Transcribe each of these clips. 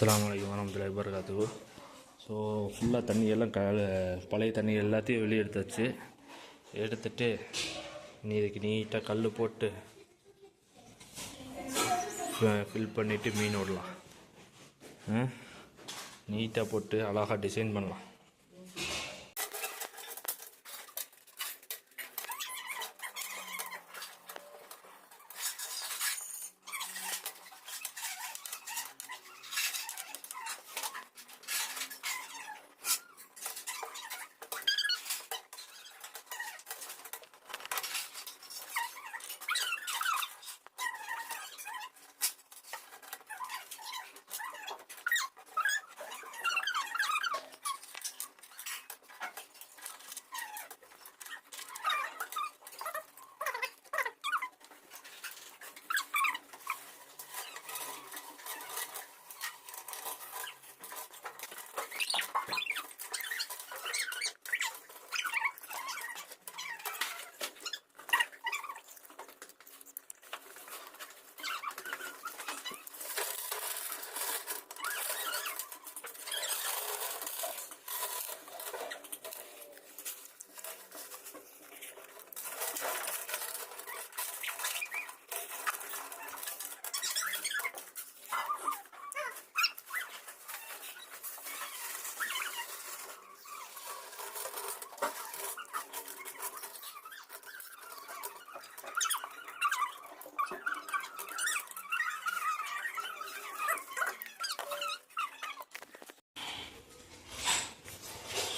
அஸ்ஸலாமு அலைக்கும் வரஹ்மத்துல்லாஹி வபரகாத்துஹு. ஸோ ஃபுல்லாக தண்ணி எல்லாம் பழைய தண்ணி எல்லாத்தையும் வெளியே எடுத்துட்டு இதுக்கு நீட்டாக கல் போட்டு ஃபில் பண்ணிவிட்டு மீன் விடலாம். நீட்டாக போட்டு அழகாக டிசைன் பண்ணலாம்.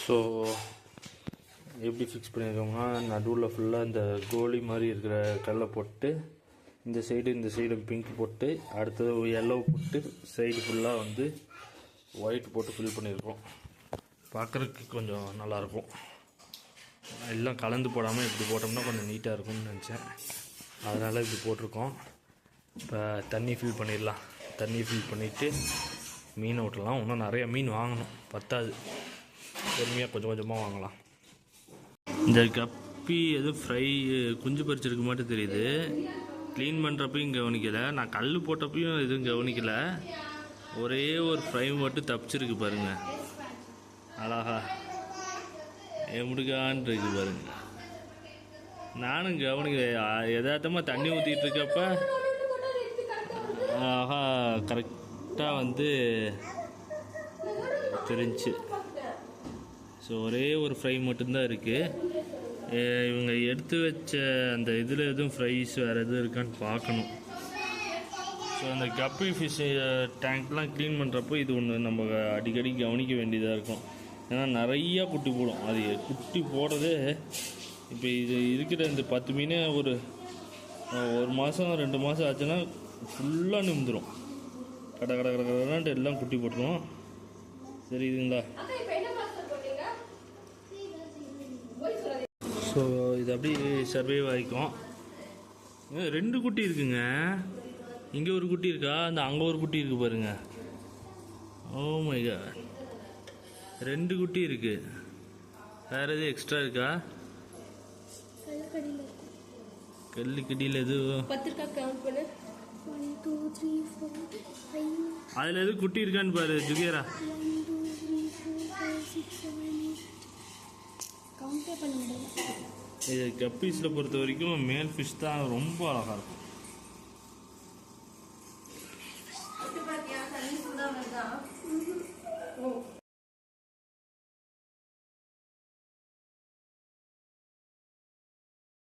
ஸோ எப்படி ஃபிக்ஸ் பண்ணியிருக்கோம்னா, நடுவில் ஃபுல்லாக இந்த கோலி மாதிரி இருக்கிற கல்லை போட்டு இந்த சைடு பிங்க் போட்டு அடுத்தது எல்லோ போட்டு சைடு ஃபுல்லாக வந்து ஒயிட் போட்டு ஃபில் பண்ணியிருக்கோம். பார்க்குறதுக்கு கொஞ்சம் நல்லாயிருக்கும். எல்லாம் கலந்து போடாமல் இப்படி போட்டோம்னா கொஞ்சம் நீட்டாக இருக்கும்னு நினச்சேன். அதனால் இப்படி போட்டிருக்கோம். இப்போ தண்ணி ஃபில் பண்ணிடலாம். தண்ணி ஃபில் பண்ணிவிட்டு மீனை விட்டலாம். இன்னும் நிறைய மீன் வாங்கணும், பத்தாது. பொறுமையாக கொஞ்சம் கொஞ்சமாக வாங்கலாம். இந்த கப்பி எதுவும் ஃப்ரை குஞ்சு பறிச்சிருக்க மாட்டே தெரியுது. க்ளீன் பண்ணுறப்பையும் கவனிக்கலை, நான் கல் போட்டப்பையும் எதுவும் கவனிக்கலை. ஒரே ஒரு ஃப்ரை மட்டும் தப்பிச்சிருக்கு பாருங்க, அழகா எமுடுகான் இருக்கு பாருங்க. நானும் கவனிக்கலை, யதார்த்தமாக தண்ணி ஊற்றிட்டு இருக்கப்ப அழகா கரெக்டாக வந்து தெரிஞ்சு. ஸோ ஒரே ஒரு ஃப்ரை மட்டும்தான் இருக்குது. இவங்க எடுத்து வச்ச அந்த இதில் எதுவும் ஃப்ரைஸ் வேறு எதுவும் இருக்கான்னு பார்க்கணும். ஸோ அந்த கப்பி ஃபிஷ் டேங்க்லாம் க்ளீன் பண்ணுறப்போ இது ஒன்று நம்ம அடிக்கடி கவனிக்க வேண்டியதாக இருக்கும். ஏன்னா நிறையா குட்டி போடும். அது குட்டி போடுறதே இப்போ இது இருக்கிற இந்த 10 மீன் ஒரு மாதம் 2 மாதம் ஆச்சுன்னா ஃபுல்லாக நிமிந்துடும். கடை எல்லாம் குட்டி போட்டுரும். சரி இதுங்களா. ஸோ இது அப்படி சர்வைவ் ஆகிக்கும். 2 குட்டி இருக்குங்க. இங்கே ஒரு குட்டி இருக்கா, அந்த அங்கே ஒரு குட்டி இருக்குது பாருங்க. ஓ மை காட், 2 குட்டி இருக்குது. வேறு எதுவும் எக்ஸ்ட்ரா இருக்கா? கல்லுக்கடியில் எதுவும் அதில் எதுவும் குட்டி இருக்கான்னு பாரு ஜுகேரா. இது கப்பீஸில் பொறுத்த வரைக்கும் மேல் ஃபிஷ் தான் ரொம்ப அழகாக இருக்கும்.